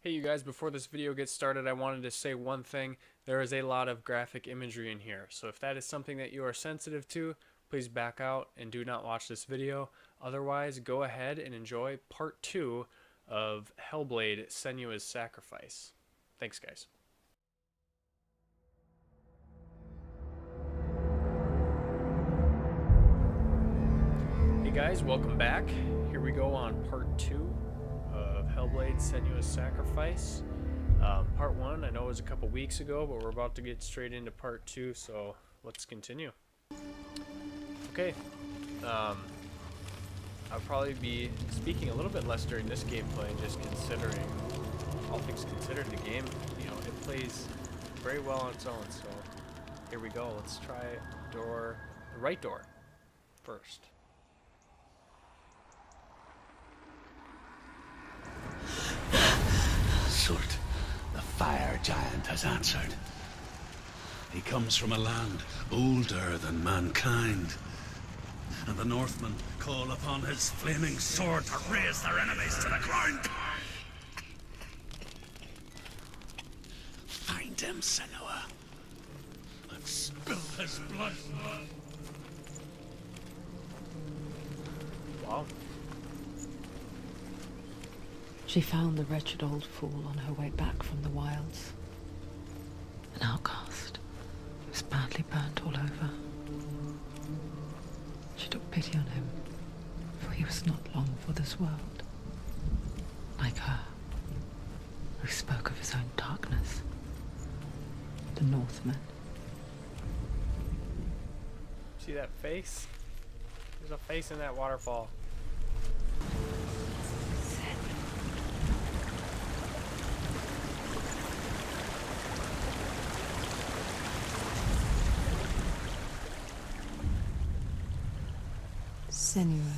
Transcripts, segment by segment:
Hey you guys, before this video gets started, I wanted to say one thing. There is a lot of graphic imagery in here, so if that is something that you are sensitive to, please back out and do not watch this video. Otherwise, go ahead and enjoy part 2 of Hellblade, Sanue's Sacrifice. Thanks guys. Hey guys, welcome back. Here we go on part 2 of Hellblade, Sanue's Sacrifice. Part 1, I know it was a couple weeks ago, but we're about to get straight into part 2, so let's continue. Okay, I'll probably be speaking a little bit less during this gameplay, just considering, all things considered, the game, you know, it plays very well on its own, so here we go. Let's try the right door first. Surtr, the fire giant, has answered. He comes from a land older than mankind, and the Northmen call upon his flaming sword to raze their enemies to the ground. Find him, Sanue, and spill his blood. Wow. She found the wretched old fool on her way back from the wilds. An outcast. He was badly burnt all over. She took pity on him, for he was not long for this world. Like her, who spoke of his own darkness. The Northmen. See that face? There's a face in that waterfall. Sanue,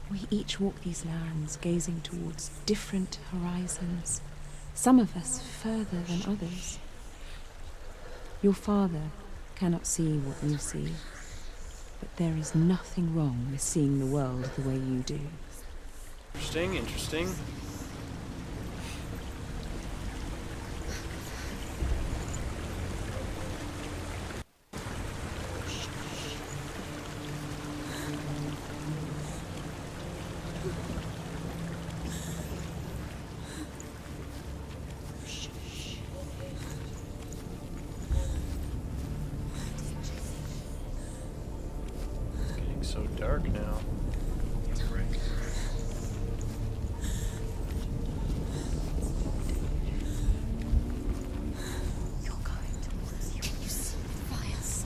we each walk these lands gazing towards different horizons, some of us further than others. Your father cannot see what you see, but there is nothing wrong with seeing the world the way you do. Interesting, interesting. So dark now. You're going to use fires.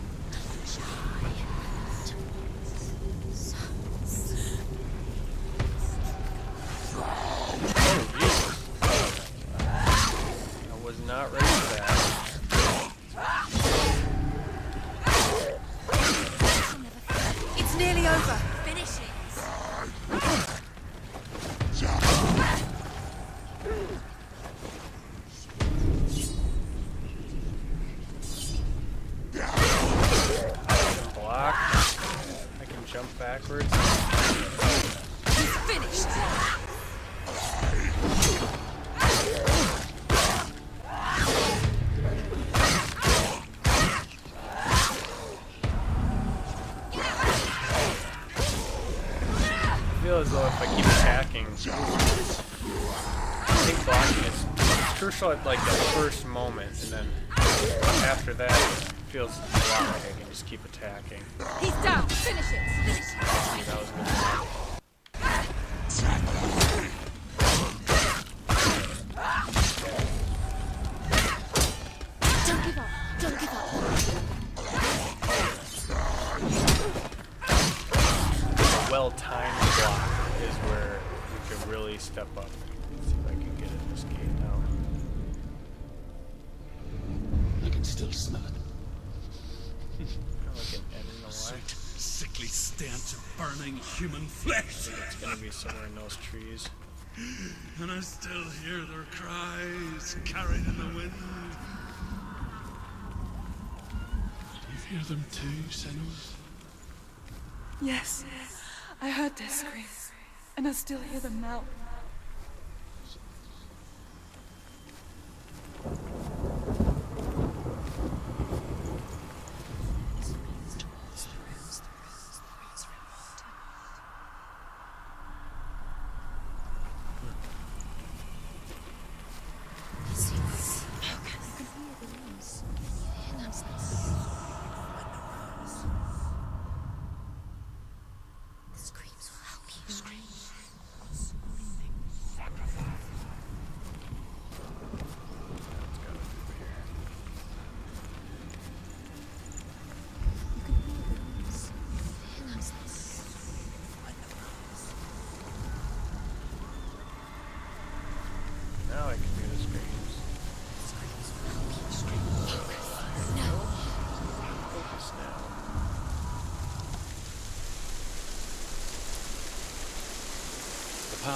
Oh, Jesus. I was not ready for that. It's nearly over. Finish it. Block. I can jump backwards. It's finished. I feel as though if I keep attacking, I think blocking is crucial at like that first moment, and then after that, it feels a lot like I can just keep attacking. He's down. Finish it. Finish it. That was good. Don't give up. Don't give up. Well-timed block is where we can really step up. Let's see if I can get in this gate now. I can still smell it. Kind of like an end in the Sweet, light. sickly stench of burning human flesh. It's gonna be somewhere in those trees. And I still hear their cries carried in the wind. You hear them too, Sanue? Yes, I heard their screams, and I still hear them now.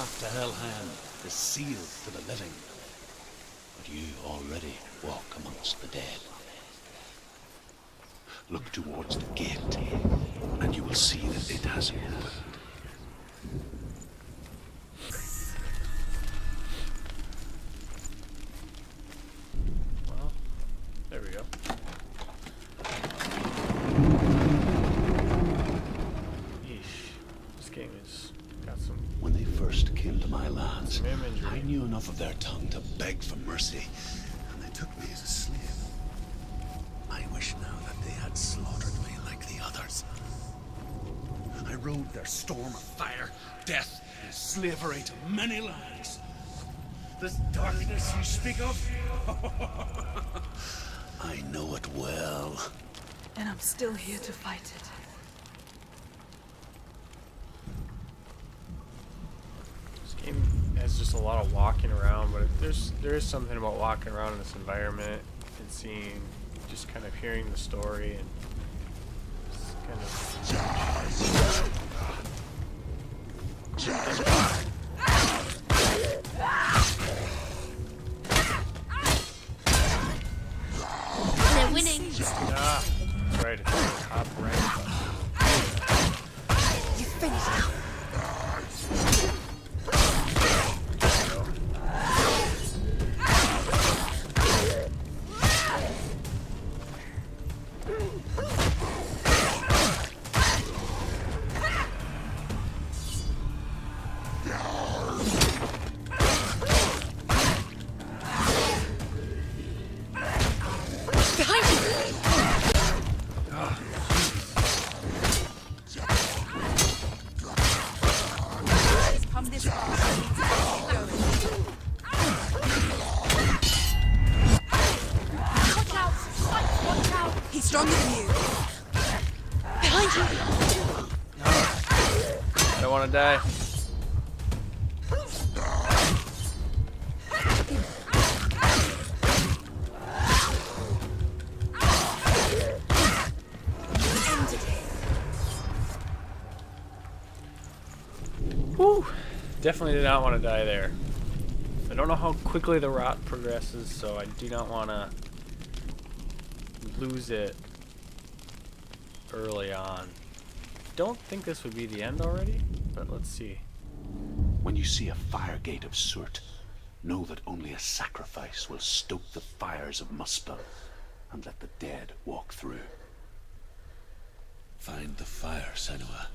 path to Hellhand is sealed to the living, but you already walk amongst the dead. Look towards the gate, and you will see that it has opened. Well, there we go. Yeesh. This game has got some... When they first came to my lands, Some imagery. I knew enough of their tongue to beg for mercy, and they took me as a slave. I wish now that they had slaughtered me like the others. I rode their storm of fire, death, and slavery to many lands. This darkness you speak of, I know it well. And I'm still here to fight it. This game has just a lot of walking around, but there is something about walking around in this environment and seeing, just kind of hearing the story and just kind of... They're winning. Ah, that's right, it's the top right button. You finished it. Come this far. Watch out! Watch out! He's stronger than you. Behind you! I don't want to die. Whew. Definitely did not want to die there. I don't know how quickly the rot progresses, so I do not want to lose it early on. Don't think this would be the end already, but let's see. When you see a fire gate of Surtr, know that only a sacrifice will stoke the fires of Muspel and let the dead walk through. Find the fire, Sanue,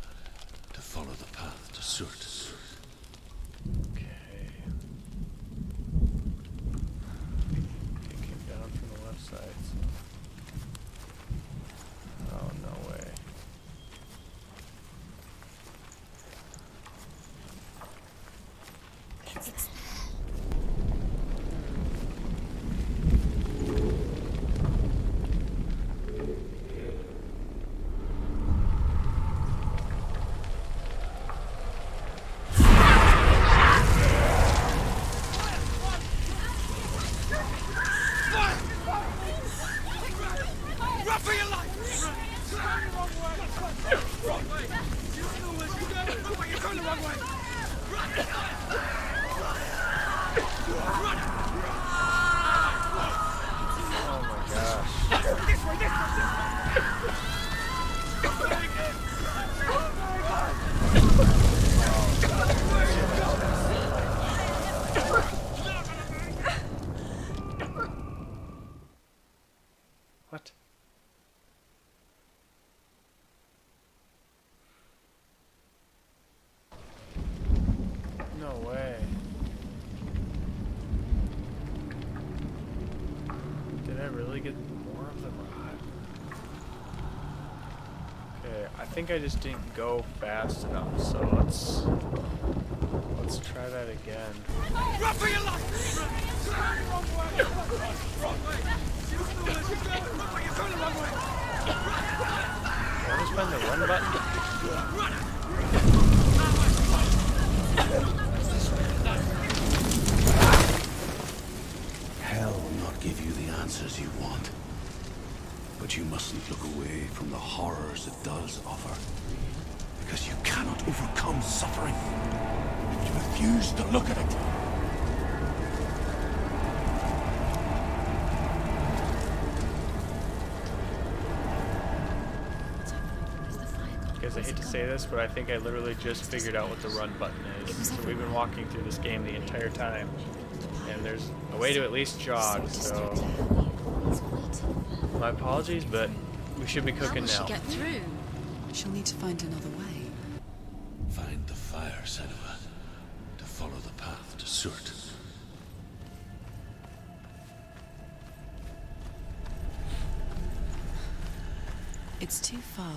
to follow the path to Surtr. Okay. It came down from the left side, so... Oh, no way. It's Oh my gosh. What? No way. Did I really get more of the rod? Okay, I think I just didn't go fast enough, so let's try that again. Run for your life! Wrong way! Wrong way! You're going the wrong way! Can I just find the run button? Hell will not give you the answers you want. But you mustn't look away from the horrors it does offer. Because you cannot overcome suffering if you refuse to look at it. Guys, I hate to say this, but I think I literally just figured out what the run button is. So we've been walking through this game the entire time, and there's a way to at least jog, so my apologies, but we should be cooking now. How will she get through? She'll need to find another way. Find the fire, Sanue, to follow the path to Surtr. It's too far.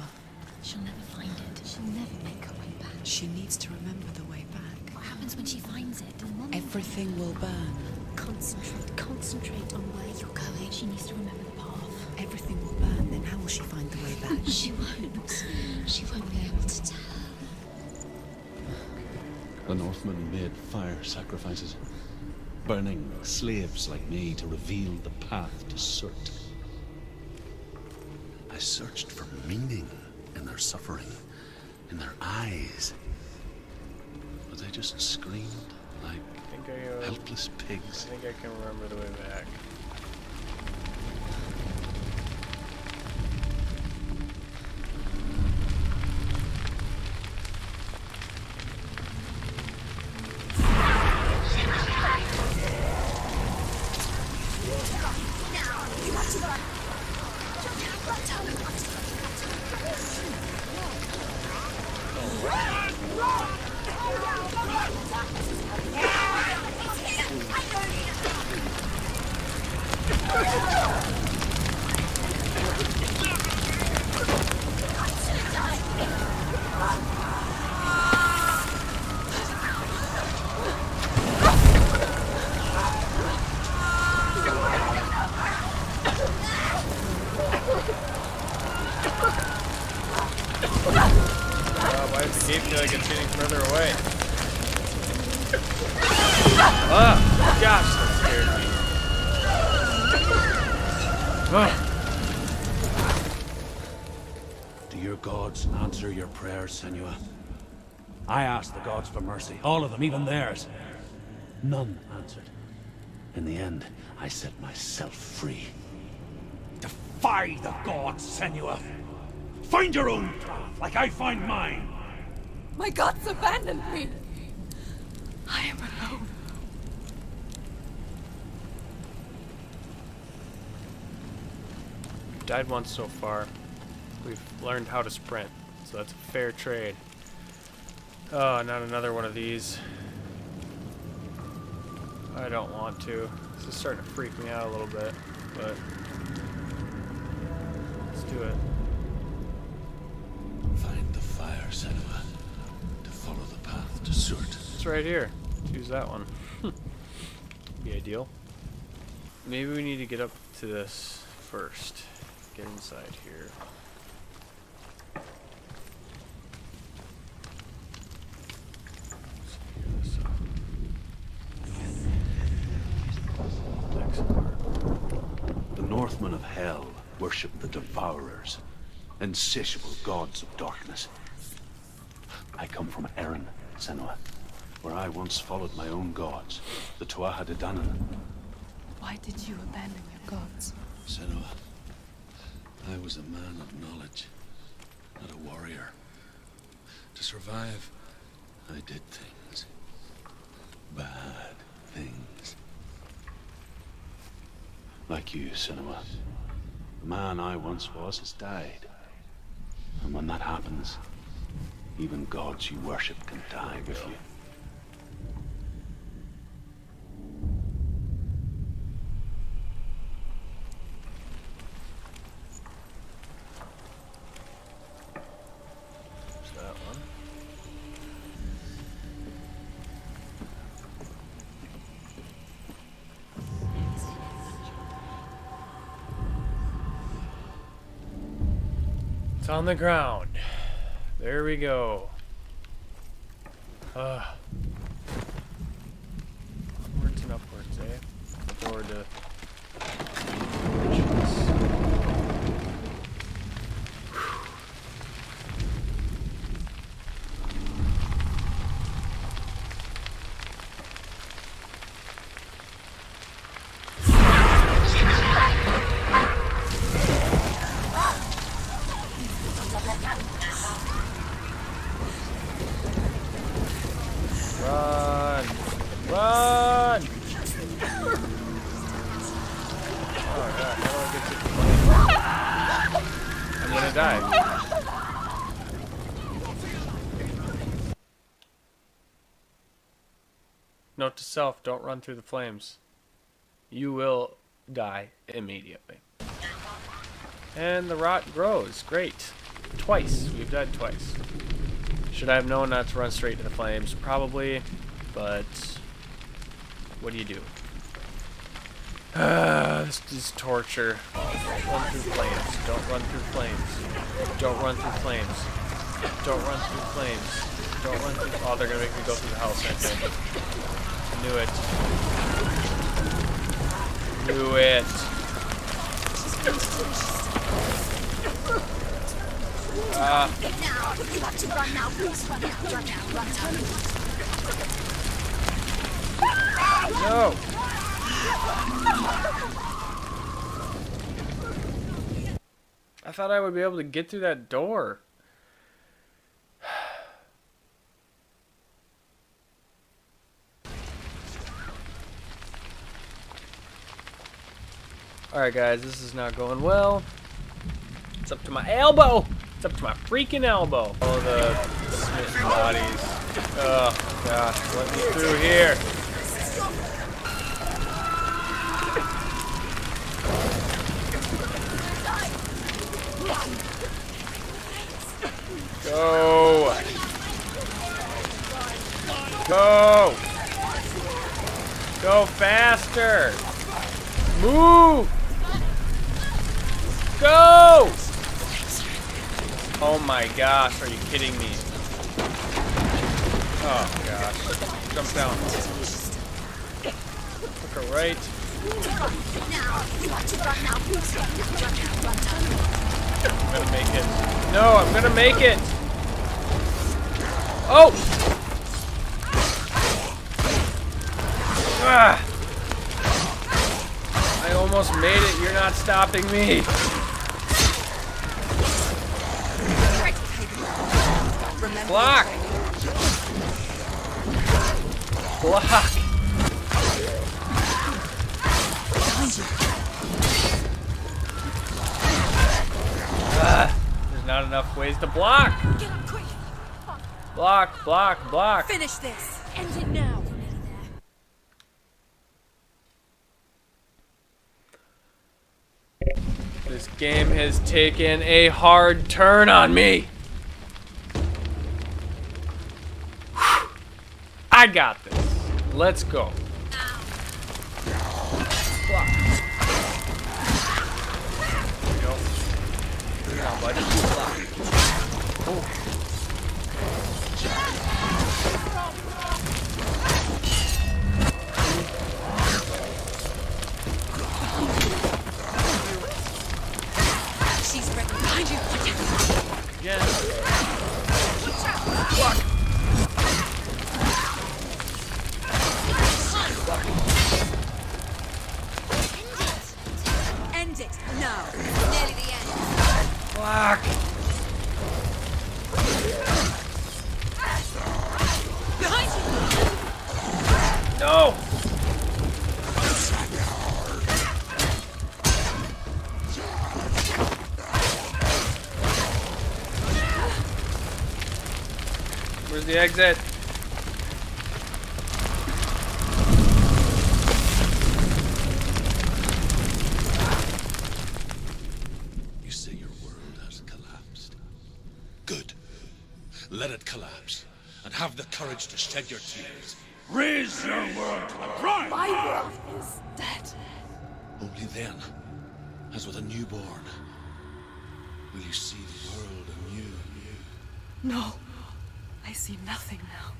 She'll never find it. She'll never make her way back. She needs to remember the way back. What happens when she finds it? Everything will burn. Concentrate on where you're going. She needs to remember the path. Everything will burn, then how will she find the way back? She won't. She won't be able to tell. The Northmen made fire sacrifices, burning slaves like me to reveal the path to Surtr. I searched for meaning in their suffering, in their eyes, but they just screamed like helpless pigs. I think I can remember the way back. Why does the game feel like it's getting further away? Oh, gosh, that scared me. Oh. Do your gods answer your prayers, Sanue? I asked the gods for mercy, all of them, even theirs. None answered. In the end, I set myself free. Defy the gods, Sanue! Find your own path, like I find mine! My gods abandoned me! I am alone. We've died once so far. We've learned how to sprint, so that's a fair trade. Oh, not another one of these. I don't want to. This is starting to freak me out a little bit, but let's do it. Find the fire, Sanue, to follow the path to Surtr. It's right here. Choose that one. Be ideal. Maybe we need to get up to this first. Get inside here. The Northmen of Hell worship the Devourers, insatiable gods of darkness. I come from Erin, Sanue, where I once followed my own gods, the Tuatha De Danann. Why did you abandon your gods? Sanue, I was a man of knowledge, not a warrior. To survive, I did things. Bad things. Like you, Sanue. The man I once was has died. And when that happens, even gods you worship can die with you. There's that one. It's on the ground. There we go. Onwards and upwards, eh? Look forward to die. Note to self, don't run through the flames. You will die immediately. And the rot grows. Great. Twice. We've died twice. Should I have known not to run straight to the flames? Probably. But what do you do? This is torture. Don't run through flames. Don't run through flames. Don't run through flames. Don't run through flames. Don't run through. Oh, they're gonna make me go through the house, aren't they? Knew it. Knew it. No. I thought I would be able to get through that door. Alright guys, this is not going well. It's up to my elbow! It's up to my freaking elbow! All the smith bodies. Oh gosh, let me through here. Go! Go! Go faster! Move! Go! Oh my gosh, are you kidding me? Oh gosh. Jump down. Took her right. I'm gonna make it. No, I'm gonna make it! Oh! Ah! I almost made it. You're not stopping me. Block! Block! There's not enough ways to block. Get up quick. Block, block, block. Finish this. End it now. This game has taken a hard turn on me. Whew. I got this. Let's go. Block. There we go. Come on, buddy. Block. Oh. She's right behind you. Again. Block. End it. No. Nearly the end. Block. Behind you. No. Where's the exit? You say your world has collapsed. Good. Let it collapse. And have the courage to shed your tears. Raise your world to the prime! My world is dead. Only then, as with a newborn, will you see the world anew. No. I see nothing now.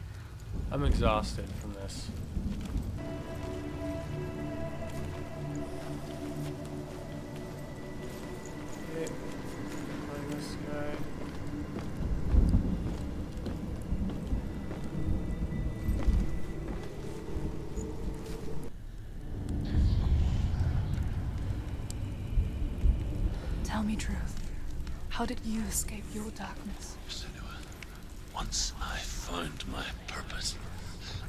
I'm exhausted from this. Okay. Find this guy. Tell me truth. How did you escape your darkness? Sanue, once I found my purpose,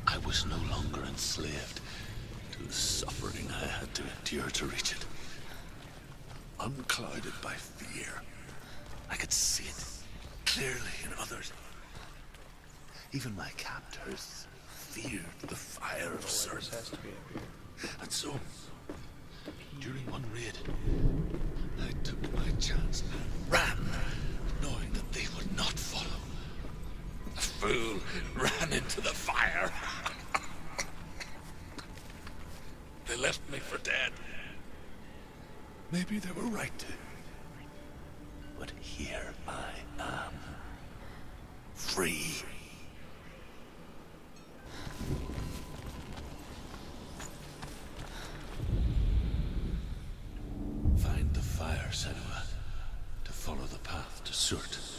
I was no longer enslaved to the suffering I had to endure to reach it. Unclouded by fear, I could see it clearly in others. Even my captors feared the fire of Surtr. Has to be up here. And so, during one raid, I took my chance and ran, knowing that they would not follow. The fool ran into the fire. They left me for dead. Maybe they were right to. But here I am. Free. Find the fire, Sanue, to follow the path to Surtr.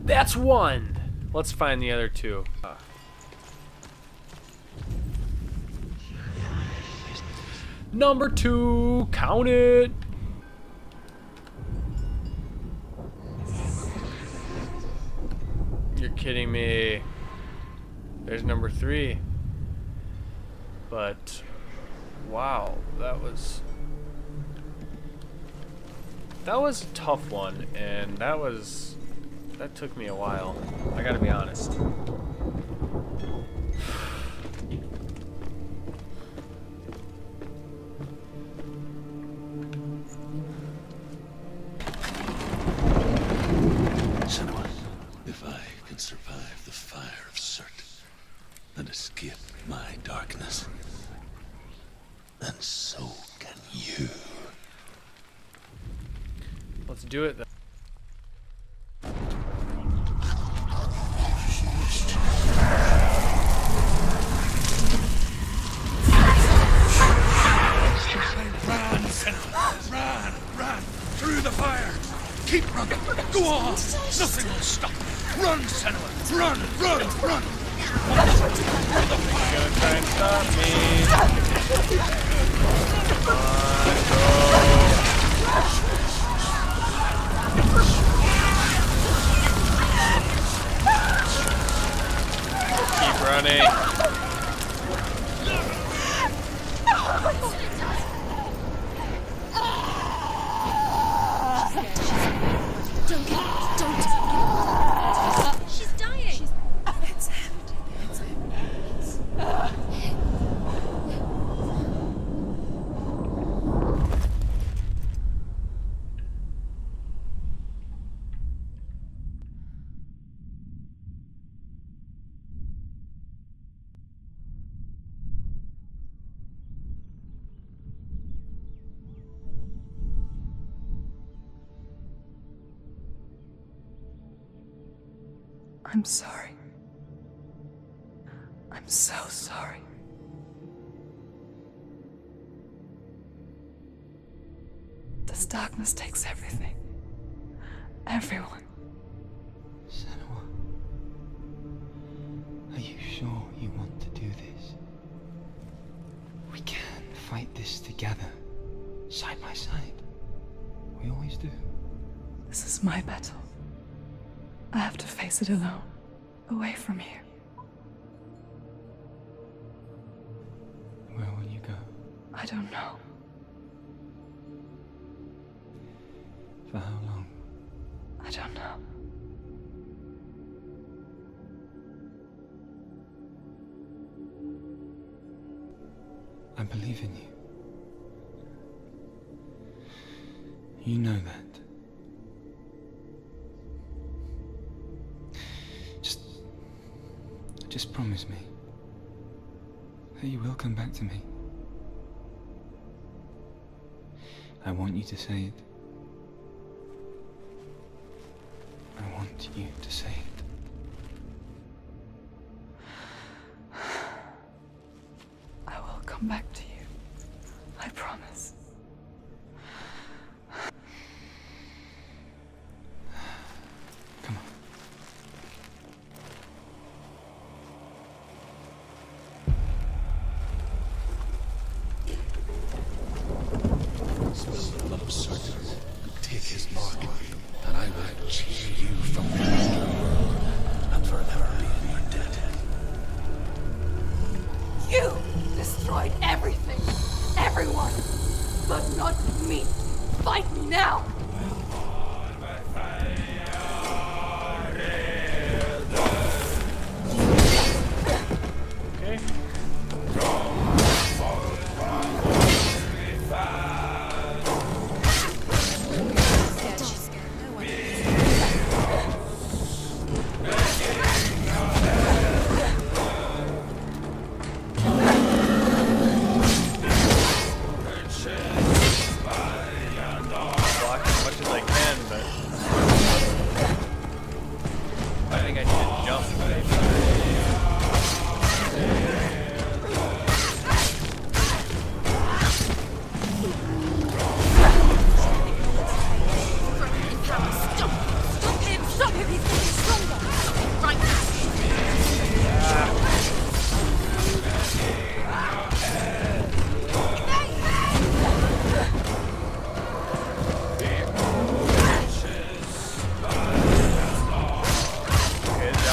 That's one! Let's find the other two. Number 2, count it! You're kidding me. There's number 3. But, wow, that was a tough one, and that took me a while. I gotta be honest. Sanue, if I can survive the fire of Surtr and escape my darkness, then so can you. Let's do it then. Run, Sanue! Run! Through the fire! Keep running! Go on! Nothing will stop! Run, Sanue! Run! You're gonna try and stop me. Come on, go. Keep running. She's dying. It's empty. I'm sorry. I'm so sorry. This darkness takes everything. Everyone. Sanue, are you sure you want to do this? We can fight this together, side by side. We always do. This is my battle. I have to face it alone, away from here. Where will you go? I don't know. For how long? I don't know. I believe in you. You know that. Just promise me that you will come back to me. I want you to say it. I want you to say it. I will come back to you. I promise. Come on. Spill the blood of Surtr and take his mark, and I will cheer you from the underworld and forever be in your debt.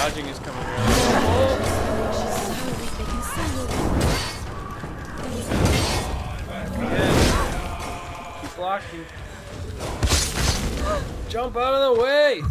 dodging is coming really well. Oh. Keep blocking. Jump out of the way!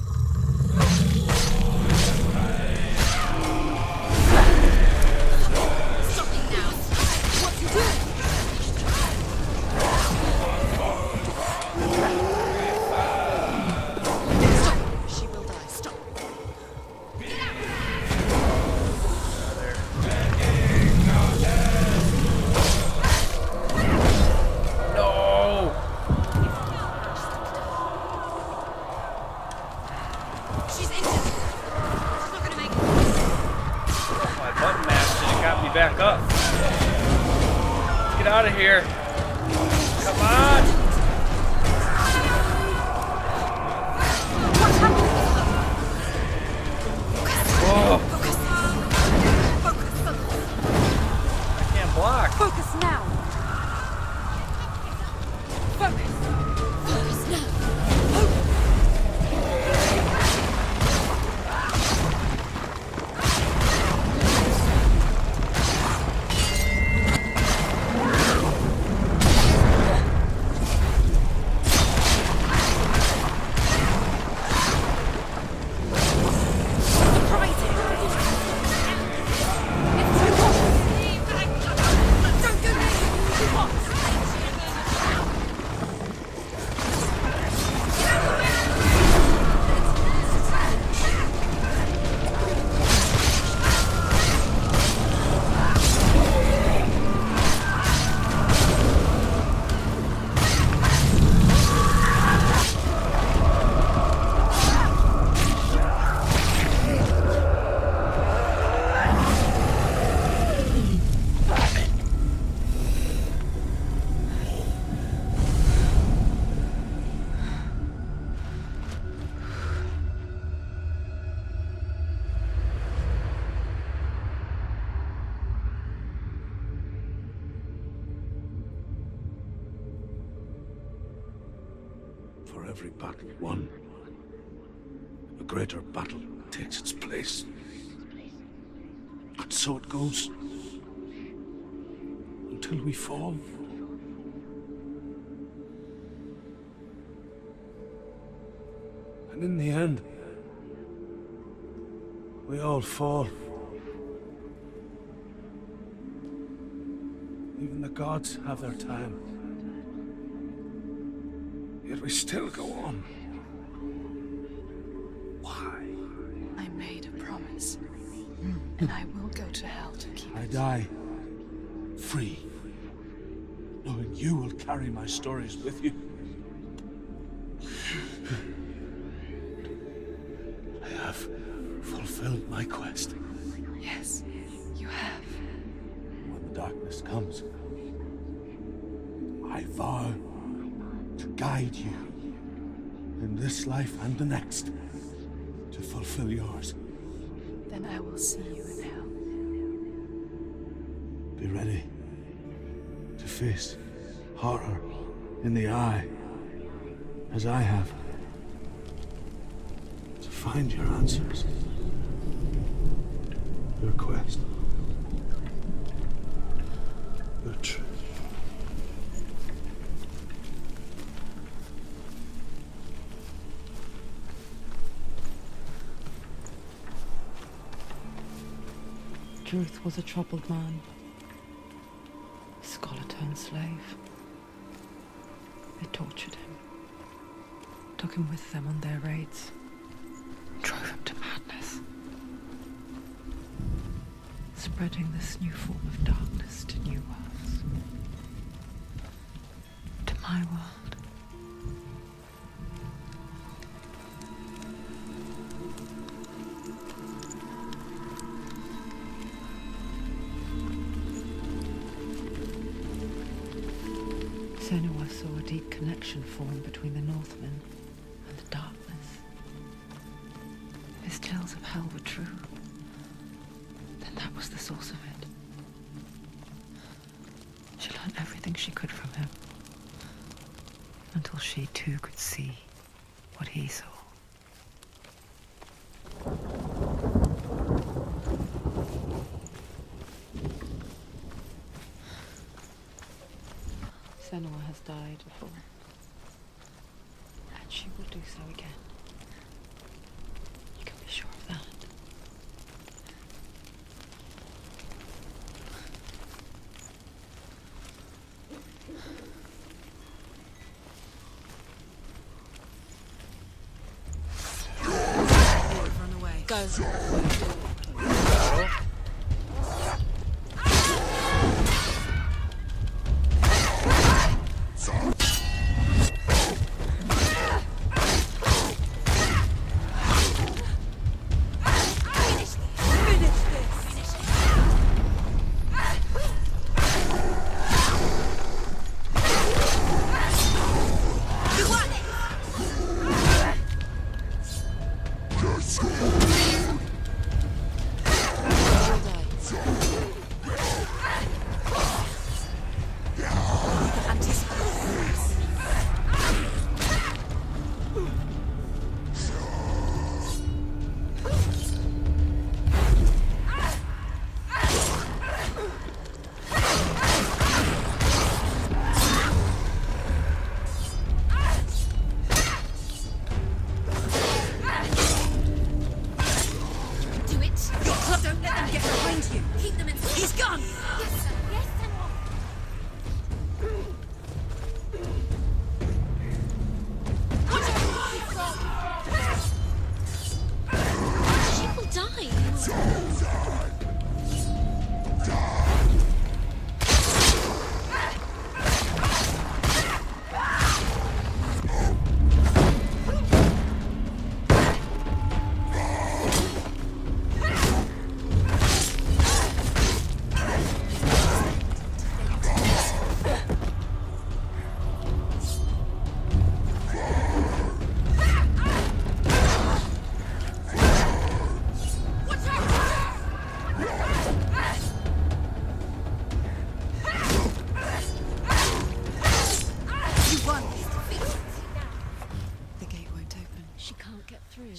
Back up. Get out of here. Come on. Whoa. I can't block. Focus now. Focus. Focus now. For every battle won, a greater battle takes its place. And so it goes. Until we fall. And in the end, we all fall. Even the gods have their time. Yet we still go on. Why? I made a promise, and I will go to hell to keep I it. die free, knowing you will carry my stories with you. I have fulfilled my quest. Yes, you have. When the darkness comes, I vow to guide you in this life and the next to fulfill yours. Then I will see you in hell. Be ready to face horror in the eye, as I have. To find your answers. Your quest. Your truth. Druth was a troubled man, a scholar turned slave. They tortured him, took him with them on their raids, drove him to madness, spreading this new form of darkness to new worlds, to my world. Sanue saw a deep connection form between the Northmen and the darkness. If his tales of hell were true, then that was the source of it. She learned everything she could from him, until she too could see what he saw. Sanue has died before. And she will do so again. You can be sure of that. Run away. Go.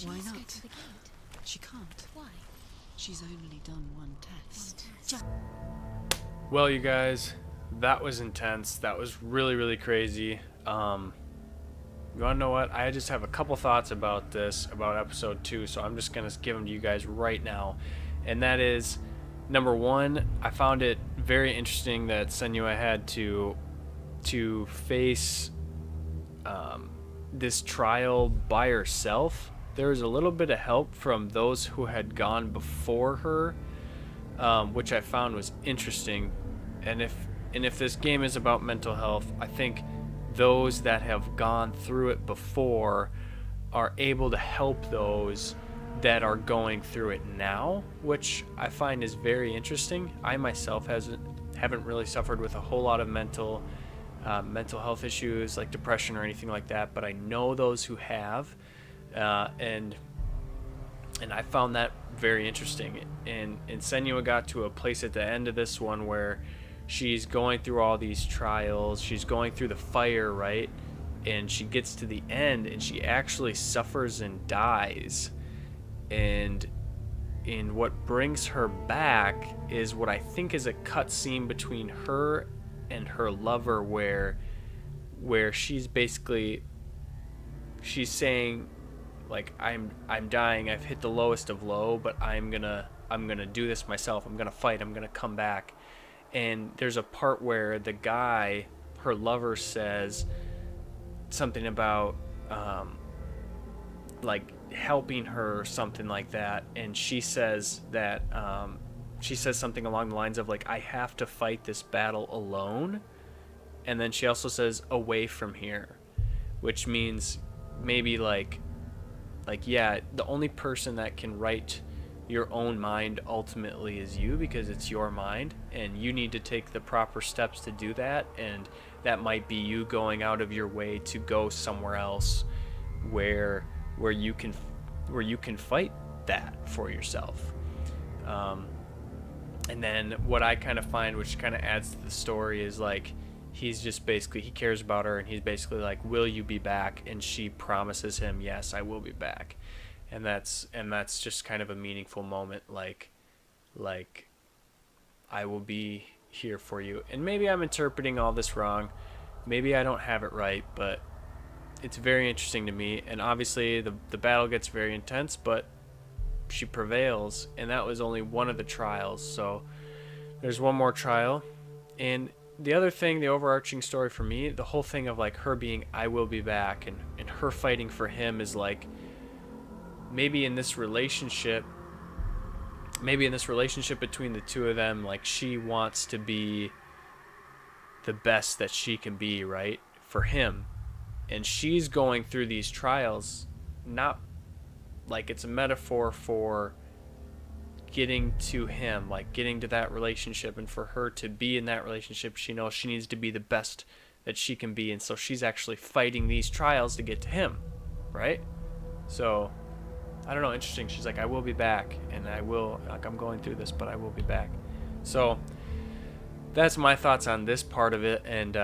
Why not? She can't. Why? She's only done one test. Well, you guys, that was intense. That was really, really crazy. You want to know what? I just have a couple thoughts about this, about episode 2, so I'm just going to give them to you guys right now. And that is, number one, I found it very interesting that Sanue had to face this trial by herself. There was a little bit of help from those who had gone before her, which I found was interesting. And if this game is about mental health, I think those that have gone through it before are able to help those that are going through it now, which I find is very interesting. I myself haven't really suffered with a whole lot of mental health issues like depression or anything like that, but I know those who have, and I found that very interesting. And Sanue got to a place at the end of this one where she's going through all these trials, she's going through the fire, right? And she gets to the end and she actually suffers and dies. And what brings her back is what I think is a cutscene between her and her lover, where she's saying, like, I'm dying, I've hit the lowest of low, but I'm gonna do this myself, I'm gonna fight, I'm gonna come back. And there's a part where the guy, her lover, says something about like helping her or something like that, and she says that she says something along the lines of, like, I have to fight this battle alone. And then she also says, away from here, which means maybe like yeah, the only person that can right your own mind ultimately is you, because it's your mind and you need to take the proper steps to do that. And that might be you going out of your way to go somewhere else where you can fight that for yourself. And then what I kind of find, which kind of adds to the story, is like he's just basically, he cares about her and he's basically like, will you be back? And she promises him, yes, I will be back. And that's just kind of a meaningful moment, like I will be here for you. And maybe I'm interpreting all this wrong. Maybe I don't have it right, but it's very interesting to me. And obviously the battle gets very intense, but she prevails, and that was only one of the trials. So there's one more trial. And the other thing, the overarching story for me, the whole thing of like her being I will be back, and her fighting for him is like, maybe in this relationship between the two of them, like she wants to be the best that she can be, right, for him. And she's going through these trials, not like it's a metaphor for getting to him, like getting to that relationship. And for her to be in that relationship, she knows she needs to be the best that she can be. And so she's actually fighting these trials to get to him, right? So I don't know, interesting. She's like, I will be back, and I will, like, I'm going through this, but I will be back. So that's my thoughts on this part of it, and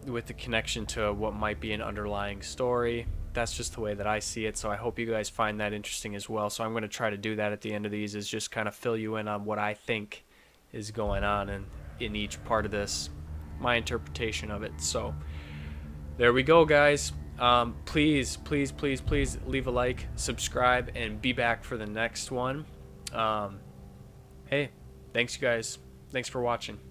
with the connection to what might be an underlying story. That's just the way that I see it, so I hope you guys find that interesting as well. So I'm going to try to do that at the end of these, is just kind of fill you in on what I think is going on in each part of this, my interpretation of it. So there we go, guys. Please leave a like, subscribe, and be back for the next one. Hey, thanks you guys. Thanks for watching.